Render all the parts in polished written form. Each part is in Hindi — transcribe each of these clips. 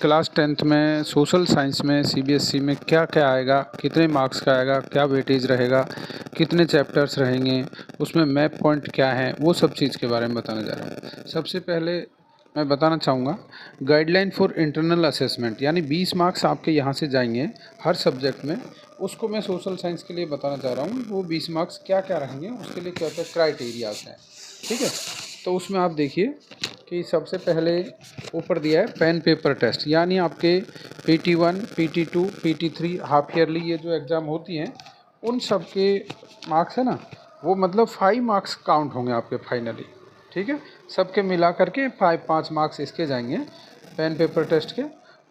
क्लास 10th में सोशल साइंस में सीबीएसई में क्या क्या आएगा, कितने मार्क्स का आएगा, क्या वेटेज रहेगा, कितने चैप्टर्स रहेंगे, उसमें मैप पॉइंट क्या है, वो सब चीज़ के बारे में बताने जा रहा हूँ। सबसे पहले मैं बताना चाहूँगा गाइडलाइन फॉर इंटरनल असेसमेंट, यानी 20 मार्क्स आपके यहाँ से जाएंगे हर सब्जेक्ट में, उसको मैं सोशल साइंस के लिए बताना चाह रहा हूँ। वो 20 मार्क्स क्या क्या रहेंगे, उसके लिए क्या क्या क्राइटेरियाज हैं, ठीक है। तो उसमें आप देखिए कि सबसे पहले ऊपर दिया है पेन पेपर टेस्ट, यानी आपके PT1, PT2, PT3 half yearly ये जो एग्ज़ाम होती हैं उन सब के मार्क्स है ना, वो मतलब 5 मार्क्स काउंट होंगे आपके फाइनली, ठीक है। सबके मिला करके 5 मार्क्स इसके जाएंगे पेन पेपर टेस्ट के।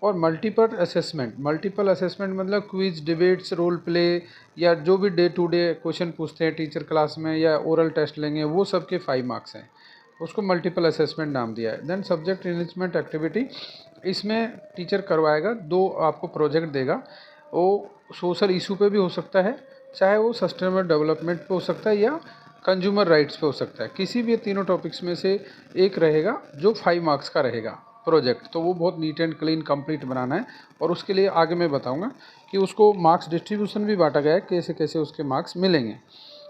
और मल्टीपल असेसमेंट मतलब क्विज, डिबेट्स, रोल प्ले या जो भी डे टू डे क्वेश्चन पूछते हैं टीचर क्लास में या ओरल टेस्ट लेंगे, वो सब के 5 मार्क्स हैं, उसको मल्टीपल असेसमेंट नाम दिया है। देन सब्जेक्ट इनरिचमेंट एक्टिविटी, इसमें टीचर करवाएगा, 2 आपको प्रोजेक्ट देगा। वो सोशल इशू पे भी हो सकता है, चाहे वो सस्टेनेबल डेवलपमेंट पे हो सकता है या कंज्यूमर राइट्स पे हो सकता है। किसी भी तीनों टॉपिक्स में से एक रहेगा जो 5 मार्क्स का रहेगा प्रोजेक्ट। तो वो बहुत नीट एंड क्लीन कंप्लीट बनाना है, और उसके लिए आगे मैं बताऊंगा कि उसको मार्क्स डिस्ट्रीब्यूशन भी बांटा गया है, कैसे कैसे उसके मार्क्स मिलेंगे।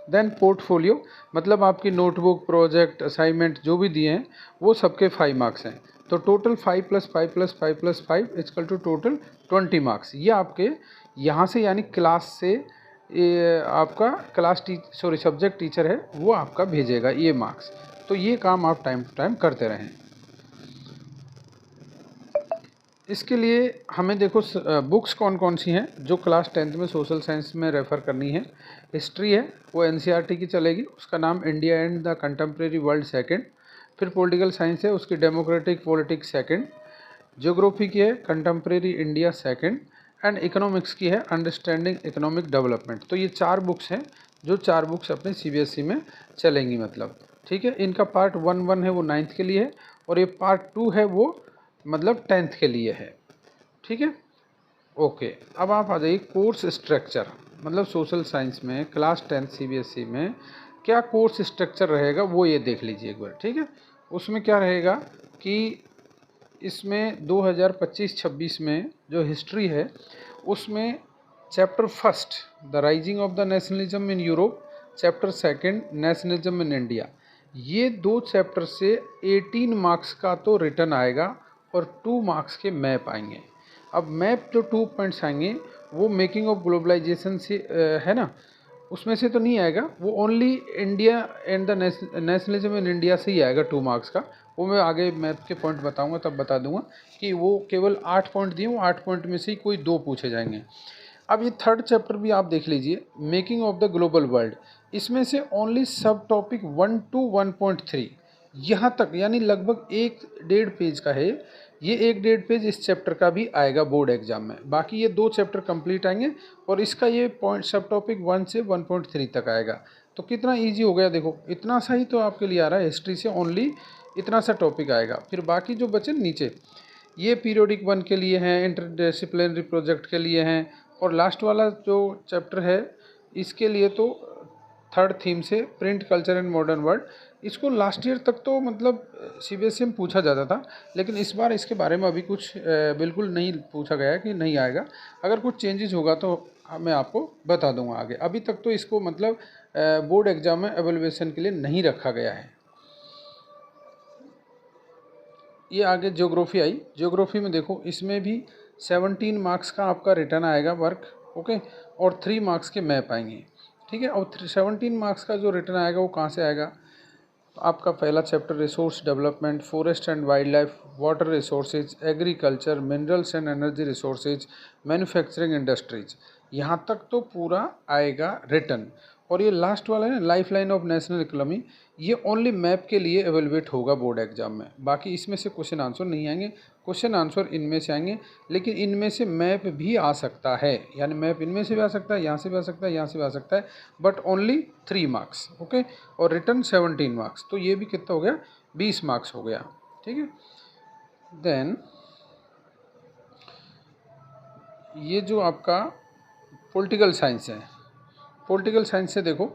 देन पोर्टफोलियो, मतलब आपकी नोटबुक, प्रोजेक्ट, असाइनमेंट जो भी दिए हैं वो सबके 5 मार्क्स हैं। तो total 5 + 5 + 5 + 5 equal to total 20 marks. ये आपके यहाँ से यानी क्लास से आपका सब्जेक्ट टीचर है वो आपका भेजेगा ये मार्क्स। तो ये काम आप टाइम टू टाइम करते रहें। इसके लिए हमें देखो बुक्स कौन कौन सी हैं जो क्लास 10th में सोशल साइंस में रेफ़र करनी है। हिस्ट्री है वो NCERT की चलेगी, उसका नाम India and the contemporary world second. फिर पॉलिटिकल साइंस है, उसकी डेमोक्रेटिक पॉलिटिक्स सेकंड। ज्योग्राफी की है contemporary India second. And economics की है अंडरस्टैंडिंग इकोनॉमिक डेवलपमेंट। तो ये 4 बुक्स हैं जो 4 बुक्स अपने CBSE में चलेंगी, मतलब ठीक है। इनका पार्ट 1 है वो 9th के लिए है, और ये पार्ट 2 है वो मतलब 10th के लिए है, ठीक है। ओके, अब आप आ जाइए कोर्स स्ट्रक्चर, मतलब सोशल साइंस में क्लास 10th CBSE में क्या कोर्स स्ट्रक्चर रहेगा वो ये देख लीजिए एक बार, ठीक है। उसमें क्या रहेगा कि इसमें 2025-26 में जो हिस्ट्री है उसमें chapter first the rising of the nationalism in Europe, chapter second nationalism in India, ये 2 चैप्टर से 18 मार्क्स का तो रिटर्न आएगा और 2 मार्क्स के मैप आएंगे। अब मैप जो 2 पॉइंट्स आएंगे वो मेकिंग ऑफ ग्लोबलाइजेशन से है ना, उसमें से तो नहीं आएगा, वो only India and the nationalism in India से ही आएगा 2 मार्क्स का। वो मैं आगे मैप के पॉइंट बताऊंगा तब बता दूंगा कि वो केवल 8 पॉइंट दिए, वो 8 पॉइंट में से ही कोई 2 पूछे जाएंगे। अब ये थर्ड चैप्टर भी आप देख लीजिए, making of the global world, इसमें से ओनली सब टॉपिक 1 to 1.3 यहाँ तक, यानी लगभग 1-1.5 पेज का है ये। 1-1.5 पेज इस चैप्टर का भी आएगा बोर्ड एग्जाम में। बाकी ये 2 चैप्टर कंप्लीट आएंगे और इसका ये पॉइंट सब टॉपिक 1 से 1.3 तक आएगा। तो कितना इजी हो गया देखो, इतना सा ही तो आपके लिए आ रहा है, हिस्ट्री से ओनली इतना सा टॉपिक आएगा। फिर बाकी जो बचे नीचे ये पीरियोडिक 1 के लिए हैं, इंटरडिसिप्लिनरी प्रोजेक्ट के लिए हैं, और लास्ट वाला जो चैप्टर है इसके लिए तो थर्ड थीम से print culture and modern world, इसको लास्ट ईयर तक तो मतलब CBSE में पूछा जाता था, लेकिन इस बार इसके बारे में अभी कुछ बिल्कुल नहीं पूछा गया है कि नहीं आएगा। अगर कुछ चेंजेस होगा तो मैं आपको बता दूंगा आगे। अभी तक तो इसको मतलब बोर्ड एग्जाम में एवेल्युएशन के लिए नहीं रखा गया है। ये आगे ज्योग्राफी आई, ज्योग्राफी में देखो इसमें भी 17 मार्क्स का आपका रिटर्न आएगा वर्क, ओके, और 3 मार्क्स के मैप आएंगे, ठीक है। और 17 मार्क्स का जो रिटर्न आएगा वो कहाँ से आएगा, तो आपका पहला chapter resource development, forest and wild life, water resources, agriculture, minerals and energy resources, manufacturing industries, यहाँ तक तो पूरा आएगा रिटर्न। और ये लास्ट वाला है ना, life line of national economy, ये ओनली मैप के लिए एवेलुएट होगा बोर्ड एग्जाम में। बाकी इसमें से क्वेश्चन आंसर नहीं आएंगे, क्वेश्चन आंसर इनमें से आएंगे, लेकिन इनमें से मैप भी आ सकता है, यानी मैप इनमें से भी आ सकता है, यहाँ से भी आ सकता है, यहाँ से भी आ सकता है, बट ओनली 3 मार्क्स, ओके। और रिटर्न 17 मार्क्स, तो ये भी कितना हो गया, 20 मार्क्स हो गया, ठीक है। देन ये जो आपका पॉलिटिकल साइंस है, पॉलिटिकल साइंस से देखो,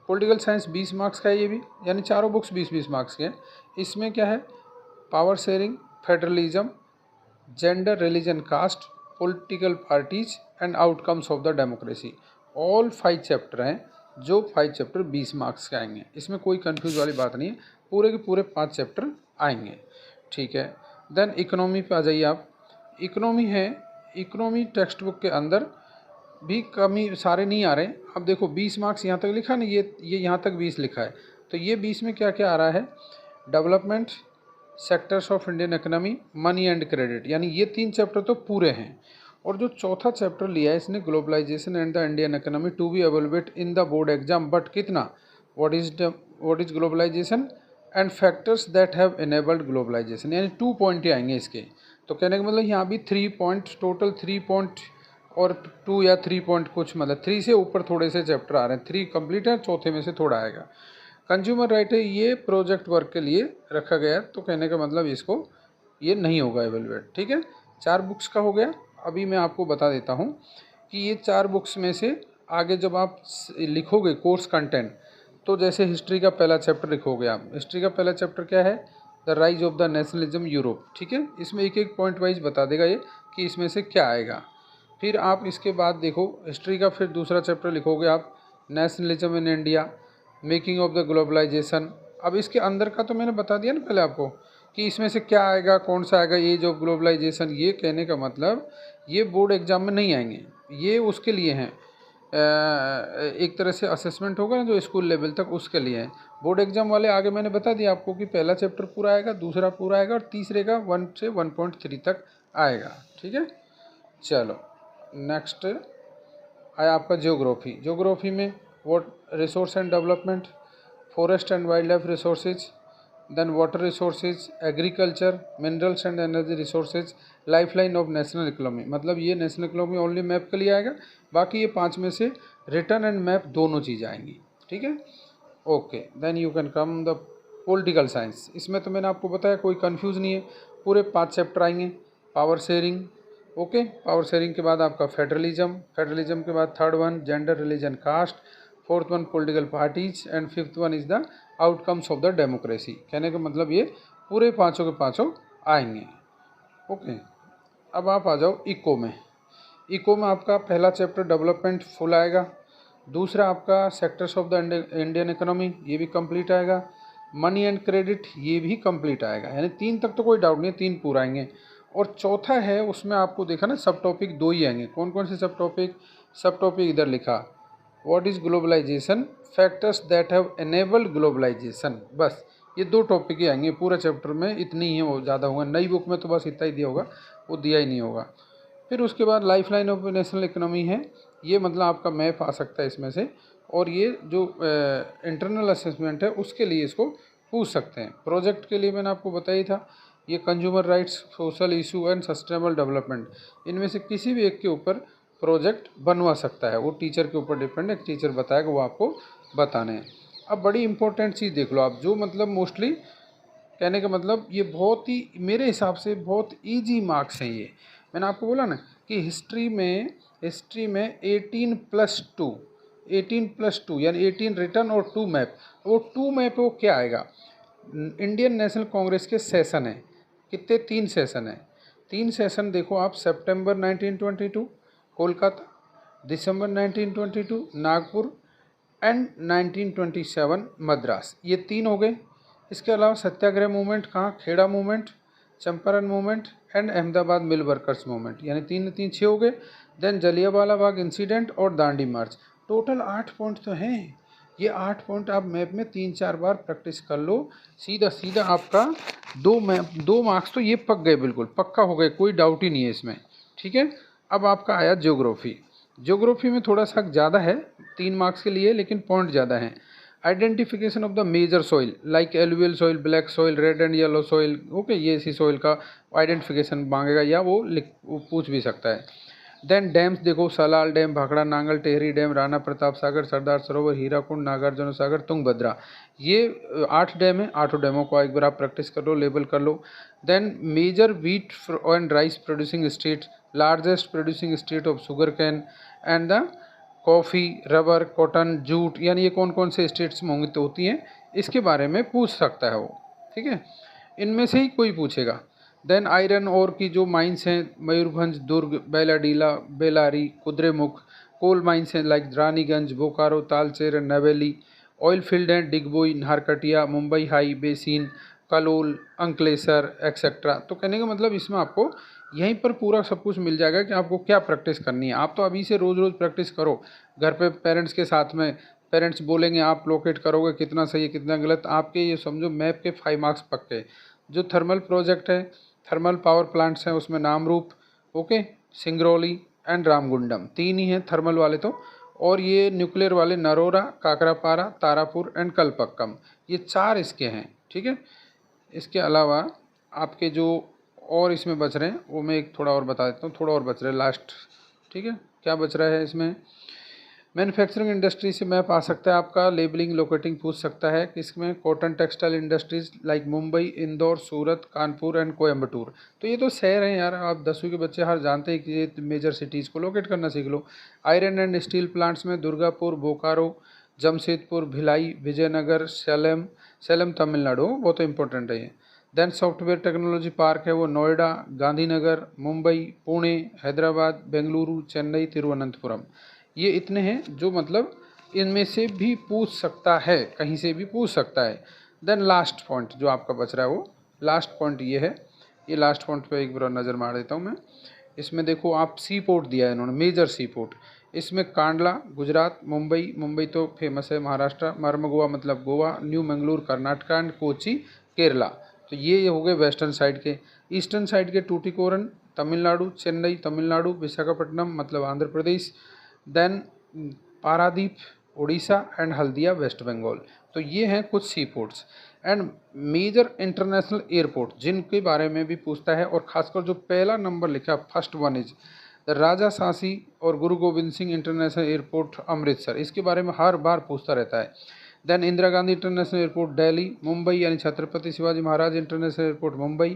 पॉलिटिकल साइंस 20 मार्क्स का है ये भी, यानी चारों बुक्स 20-20 मार्क्स के हैं। इसमें क्या है, power sharing, federalism, gender, religion, caste, political parties and outcomes of the democracy. All 5 chapter हैं, जो 5 चैप्टर 20 मार्क्स के आएंगे। इसमें कोई कंफ्यूज वाली बात नहीं है, पूरे के पूरे 5 चैप्टर आएंगे। ठीक है, देन इकोनॉमी पे आ जाइए आप। इकोनॉमी है, इकोनॉमी टेक्स्ट बुक के अंदर भी कमी सारे नहीं आ रहे। अब देखो 20 मार्क्स यहाँ तक लिखा ना, ये यहाँ तक 20 लिखा है, तो ये 20 में क्या क्या आ रहा है? Development, sectors of Indian economy, money and credit, यानी ये 3 चैप्टर तो पूरे हैं। और जो चौथा चैप्टर लिया है इसने, globalization and the Indian economy to be available in the board exam, but कितना? What is globalization and factors that have enabled globalization, यानी 2 पॉइंट ही आएंगे इसके। तो कहने का मतलब यहाँ भी 3 पॉइंट, टोटल 3 पॉइंट और 2 या 3 पॉइंट कुछ, मतलब 3 से ऊपर थोड़े से चैप्टर आ रहे हैं। 3 कंप्लीट है, चौथे में से थोड़ा आएगा। कंज्यूमर राइट है, ये प्रोजेक्ट वर्क के लिए रखा गया है, तो कहने का मतलब इसको ये नहीं होगा एवेलुएट। ठीक है, 4 बुक्स का हो गया। अभी मैं आपको बता देता हूँ कि ये 4 बुक्स में से आगे जब आप लिखोगे कोर्स कंटेंट, तो जैसे हिस्ट्री का पहला चैप्टर लिखोगे आप। हिस्ट्री का पहला चैप्टर क्या है? The rise of the nationalism Europe. ठीक है, इसमें एक एक पॉइंट वाइज बता देगा ये कि इसमें से क्या आएगा। फिर आप इसके बाद देखो हिस्ट्री का फिर दूसरा चैप्टर लिखोगे आप, nationalism in India, making of the globalization. अब इसके अंदर का तो मैंने बता दिया ना पहले आपको कि इसमें से क्या आएगा, कौन सा आएगा, एज ऑफ ग्लोबलाइजेशन। ये कहने का मतलब ये बोर्ड एग्जाम में नहीं आएंगे, ये उसके लिए हैं, एक तरह से असेसमेंट होगा ना जो स्कूल लेवल तक, उसके लिए है। बोर्ड एग्जाम वाले आगे मैंने बता दिया आपको कि पहला चैप्टर पूरा आएगा, दूसरा पूरा आएगा और तीसरे का 1 से 1.3 तक आएगा। ठीक है, चलो नेक्स्ट आया आपका ज्योग्राफी। ज्योग्राफी में what resource and development, forest and wild life resources, then water resources, agriculture, minerals and energy resources, lifeline of national economy. मतलब ये नेशनल इकोनॉमी ओनली मैप के लिए आएगा, बाकी ये 5 में से रिटर्न एंड मैप दोनों चीज़ आएंगी। ठीक है, okay, then you can come the political science. इसमें तो मैंने आपको बताया कोई कंफ्यूज नहीं है, पूरे 5 चैप्टर आएंगे। Power sharing, okay, power sharing के बाद आपका फेडरलिज्म, फेडरलिज्म के बाद third one gender, religion, caste, fourth one political parties and fifth one is the outcomes of the democracy. कहने का मतलब ये पूरे 5 के 5 आएंगे। ओके, अब आप आ जाओ इको में। इको में आपका पहला चैप्टर डेवलपमेंट फुल आएगा, दूसरा आपका sectors of the Indian economy, ये भी कंप्लीट आएगा। मनी एंड क्रेडिट, ये भी कंप्लीट आएगा, यानी 3 तक तो कोई डाउट नहीं है, 3 पूरा आएंगे। और चौथा है उसमें आपको देखा ना सब टॉपिक 2 ही आएंगे। कौन कौन से सब टॉपिक? सब टॉपिक इधर लिखा, what is globalization, factors that have enabled globalization. बस ये 2 टॉपिक ही आएंगे पूरा चैप्टर में, इतनी ही है, वो ज़्यादा होगा। नई बुक में तो बस इतना ही दिया होगा, वो दिया ही नहीं होगा। फिर उसके बाद life line of national economy है, ये मतलब आपका मैप आ सकता है इसमें से, और ये जो इंटरनल असेसमेंट है उसके लिए इसको पूछ सकते हैं। प्रोजेक्ट के लिए मैंने आपको बताया ही था, ये consumer rights, social issue and sustainable development, इनमें से किसी भी एक के ऊपर प्रोजेक्ट बनवा सकता है, वो टीचर के ऊपर डिपेंड है, टीचर बताएगा वो आपको बताने हैं। अब बड़ी इंपॉर्टेंट चीज़ देख लो आप, जो मतलब मोस्टली कहने का मतलब ये बहुत ही मेरे हिसाब से बहुत ईजी मार्क्स हैं ये। मैंने आपको बोला ना कि हिस्ट्री में 18+2 यानी 18 रिटर्न और 2 मैप। वो 2 मैप वो क्या आएगा? इंडियन नेशनल कांग्रेस के सेशन है, कितने? 3 सेशन है। 3 सेशन देखो आप, सितंबर 1922 कोलकाता, दिसंबर 1922 नागपुर एंड 1927 मद्रास, ये 3 हो गए। इसके अलावा सत्याग्रह मूवमेंट कहाँ? Kheda movement, Champaran movement and Ahmedabad mill workers movement, यानी 3 6 हो गए। देन जलियांवाला बाग इंसिडेंट और दांडी मार्च, टोटल 8 पॉइंट तो हैं। ये 8 पॉइंट आप मैप में 3-4 बार प्रैक्टिस कर लो, सीधा सीधा आपका 2 मार्क्स तो ये पक गए, बिल्कुल पक्का हो गए, कोई डाउट ही नहीं है इसमें। ठीक है, अब आपका आया ज्योग्राफी। ज्योग्राफी में थोड़ा सा ज़्यादा है, 3 मार्क्स के लिए, लेकिन पॉइंट ज़्यादा हैं। Identification of the major soil like alluvial soil, black soil, red and yellow soil, okay, ये इसी सॉइल का आइडेंटिफिकेशन मांगेगा, या वो पूछ भी सकता है। देन डैम्स देखो, सलाल डैम, भाखड़ा नांगल, टेहरी डैम, राणा प्रताप सागर, सरदार सरोवर, हीराकुंड, नागार्जुन सागर, तुंगभद्रा, ये 8 डैम है। 8 डैमों को एक बार आप प्रैक्टिस कर लो, लेबल कर लो। Then major wheat and rice producing state, largest producing state of sugar cane and the coffee, rubber, cotton, jute, यानी ये कौन कौन से स्टेट्स में होती हैं, इसके बारे में पूछ सकता है वो। ठीक है, इनमें से ही कोई पूछेगा। देन आयरन ओर की जो माइंस हैं मयूरभंज, दुर्ग, बेलाडीला, बेलारी, कुद्रेमुख। कोल माइंस हैं like Raniganj, Bokaro, Talcher, Neyveli. Oil field हैं Digboi, Naharkatiya, Mumbai High, basin, Kalol, Ankleshwar etcetera. तो कहने का मतलब इसमें आपको यहीं पर पूरा सब कुछ मिल जाएगा कि आपको क्या प्रैक्टिस करनी है। आप तो अभी से रोज़ रोज़ प्रैक्टिस करो घर पे पेरेंट्स के साथ में। पेरेंट्स बोलेंगे आप लोकेट करोगे कितना सही है कितना गलत, आपके ये समझो मैप के 5 मार्क्स पक्के। जो थर्मल प्रोजेक्ट है, थर्मल पावर प्लांट्स हैं, उसमें नामरूप, ओके, सिंगरौली एंड रामगुंडम, 3 ही हैं थर्मल वाले तो। और ये न्यूक्लियर वाले नरोरा, काकरापारा, तारापुर एंड कलपक्कम, ये 4 इसके हैं, ठीक है। इसके अलावा आपके जो और इसमें बच रहे हैं वो मैं एक थोड़ा और बता देता हूँ, थोड़ा और बच रहा है लास्ट, ठीक है। क्या बच रहा है इसमें, मैन्युफैक्चरिंग इंडस्ट्री से मैप आ सकता है आपका, लेबलिंग लोकेटिंग पूछ सकता है किसमें, cotton textile industries like Mumbai, Indore, Surat, Kanpur and Coimbatore. तो ये तो शहर हैं यार, आप 10वीं के बच्चे हर जानते हैं कि ये मेजर सिटीज़ को लोकेट करना सीख लो। आयरन एंड स्टील प्लांट्स में दुर्गापुर, बोकारो, जमशेदपुर, भिलाई, विजयनगर, सेलम तमिलनाडु, वो तो इंपॉर्टेंट है ये। देन सॉफ्टवेयर टेक्नोलॉजी पार्क है वो नोएडा, गांधीनगर, मुंबई, पुणे, हैदराबाद, बेंगलुरु, चेन्नई, तिरुवनंतपुरम। ये इतने हैं जो मतलब इनमें से भी पूछ सकता है, कहीं से भी पूछ सकता है। देन लास्ट पॉइंट जो आपका बच रहा है वो लास्ट पॉइंट ये है। ये लास्ट पॉइंट पे एक बार नज़र मार देता हूँ मैं। इसमें देखो आप सी पोर्ट दिया है इन्होंने, मेजर सी पोर्ट। इसमें कांडला गुजरात, मुंबई तो फेमस है महाराष्ट्र, मरमगोवा मतलब गोवा, न्यू मंगलूर कर्नाटका एंड कोची केरला। तो ये हो गए वेस्टर्न साइड के। ईस्टर्न साइड के टूटिकोरन तमिलनाडु, चेन्नई तमिलनाडु, विशाखापट्टनम मतलब Andhra Pradesh, then Paradip Orissa and Haldia West Bengal. तो ये हैं कुछ sea ports and major international airport जिनके बारे में भी पूछता है। और खासकर जो पहला नंबर लिखा first one is the Raja Sansi और गुरु गोविंद सिंह इंटरनेशनल एयरपोर्ट अमृतसर, इसके बारे में हर बार पूछता रहता है। Then Indira Gandhi international airport Delhi, Mumbai यानी Chhatrapati Shivaji Maharaj international airport Mumbai.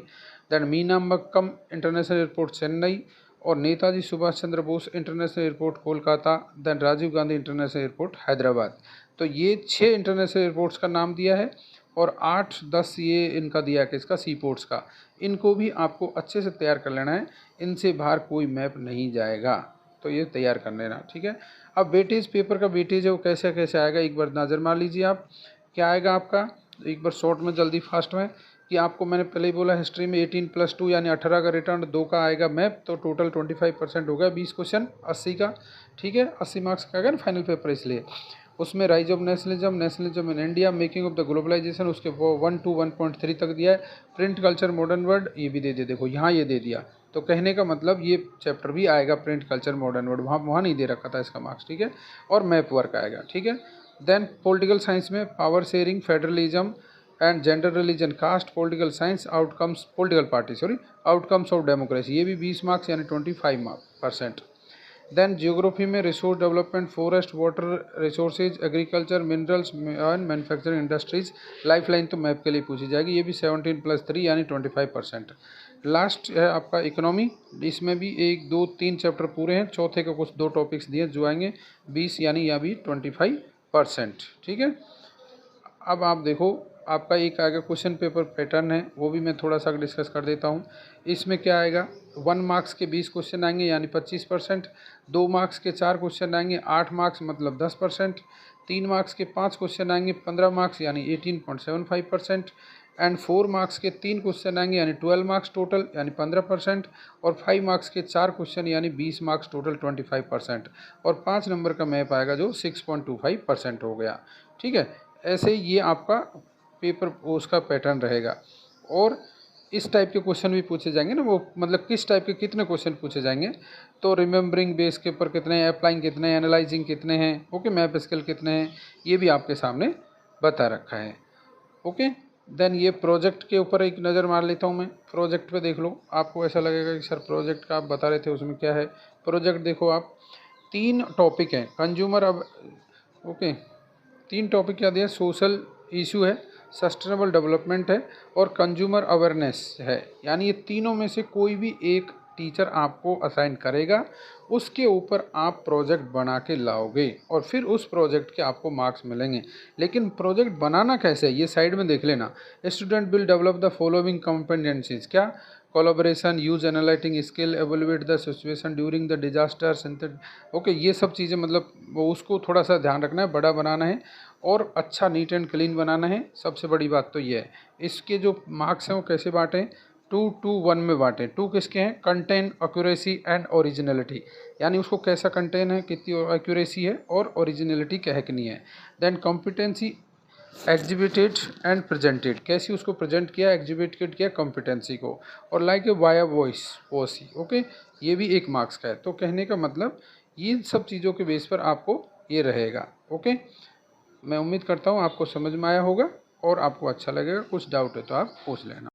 Then Meenambakkam international airport Chennai और Netaji Subhash Chandra Bose international airport Kolkata. Then Rajiv Gandhi international airport Hyderabad. तो ये 6 इंटरनेशनल एयरपोर्ट्स का नाम दिया है और 8-10 ये इनका दिया है किसका, सी पोर्ट्स का। इनको भी आपको अच्छे से तैयार कर लेना है, इनसे बाहर कोई मैप नहीं जाएगा, तो ये तैयार कर लेना, ठीक है। अब वेटेज, पेपर का वेटेज है वो कैसे कैसे आएगा एक बार नज़र मार लीजिए आप। क्या आएगा आपका एक बार शॉर्ट में जल्दी फास्ट में, कि आपको मैंने पहले ही बोला हिस्ट्री में 18+2 यानी 18 का रिटर्न, 2 का आएगा मैप, तो टोटल 25% हो गया, 20 क्वेश्चन 80 का, ठीक है। 80 मार्क्स का आएगा ना फाइनल पेपर, इसलिए उसमें rise of nationalism in India, making of the globalization, उसके 1 to 1.3 तक दिया है। प्रिंट कल्चर मॉडर्न वर्ल्ड ये भी दे दिया, देखो यहाँ ये दे दिया। तो कहने का मतलब ये चैप्टर भी आएगा प्रिंट कल्चर मॉडर्न वर्ल्ड, वहाँ नहीं दे रखा था इसका मार्क्स, ठीक है। और मैप वर्क आएगा, ठीक है। देन पॉलिटिकल साइंस में power sharing, federalism and gender, religion, caste, political science, outcomes, political party outcomes of democracy, ये भी 20 मार्क्स यानी 25%। देन जियोग्राफी में resource development, forest, water resources, agriculture, minerals and manufacturing industries, life line तो मैप के लिए पूछी जाएगी, ये भी 17+3 यानी 25%। लास्ट है आपका इकोनॉमी, इसमें भी 1, 2, 3 चैप्टर पूरे हैं, चौथे का कुछ 2 टॉपिक्स दिए जो आएंगे 20 यानी यह भी 25%, ठीक है। अब आप देखो आपका एक आएगा क्वेश्चन पेपर पैटर्न है, वो भी मैं थोड़ा सा डिस्कस कर देता हूँ। इसमें क्या आएगा, 1 मार्क्स के 20 क्वेश्चन आएंगे यानी 25%, 2 मार्क्स के 4 क्वेश्चन आएंगे 8 मार्क्स मतलब 10%, 3 मार्क्स के 5 क्वेश्चन आएंगे 15 मार्क्स यानी 18.75%, एंड 4 मार्क्स के 3 क्वेश्चन आएंगे यानी 12 मार्क्स टोटल यानी 15%, और 5 मार्क्स के 4 क्वेश्चन यानी 20 मार्क्स टोटल 25%, और 5 नंबर का मैप आएगा जो 6.25% हो गया, ठीक है। ऐसे ये आपका पेपर उसका पैटर्न रहेगा। और इस टाइप के क्वेश्चन भी पूछे जाएंगे ना, वो मतलब किस टाइप के कितने क्वेश्चन पूछे जाएंगे, तो रिमेंबरिंग बेस के ऊपर कितने हैं, अप्लाइंग कितने हैं, एनालाइजिंग कितने हैं, ओके, मैप स्किल कितने हैं, ये भी आपके सामने बता रखा है, ओके। देन ये प्रोजेक्ट के ऊपर एक नज़र मार लेता हूँ मैं। प्रोजेक्ट पे देख लो, आपको ऐसा लगेगा कि सर प्रोजेक्ट का आप बता रहे थे उसमें क्या है। प्रोजेक्ट देखो आप, 3 टॉपिक हैं, कंज्यूमर, अब ओके 3 टॉपिक क्या दिया, सोशल इशू है, सस्टेनेबल डेवलपमेंट है और कंज्यूमर अवेयरनेस है, यानी ये तीनों में से कोई भी एक टीचर आपको असाइन करेगा, उसके ऊपर आप प्रोजेक्ट बना के लाओगे और फिर उस प्रोजेक्ट के आपको मार्क्स मिलेंगे। लेकिन प्रोजेक्ट बनाना कैसे है ये साइड में देख लेना। Student will develop the following competencies, क्या? Collaboration, use analytic skill, evaluate the situation during the disaster, okay, ये सब चीज़ें मतलब वो उसको थोड़ा सा ध्यान रखना है, बड़ा बनाना है और अच्छा नीट एंड क्लीन बनाना है। सबसे बड़ी बात तो ये है। इसके जो मार्क्स हैं वो कैसे बांटें? 2-2-1 में बांटें। 2 किसके हैं? कंटेंट, एक्यूरेसी एंड ओरिजिनलिटी, यानी उसको कैसा कंटेंट है, कितनी एक्यूरेसी है और ओरिजिनलिटी कहकनी है। Then competency exhibited and presented, कैसी उसको प्रेजेंट किया, एग्जिबिटेड किया कॉम्पिटेंसी को, और like a viva voce, okay, ये भी एक मार्क्स का है। तो कहने का मतलब ये सब चीज़ों के बेस पर आपको ये रहेगा। ओके, मैं उम्मीद करता हूँ आपको समझ में आया होगा और आपको अच्छा लगेगा। कुछ डाउट है तो आप पूछ लेना।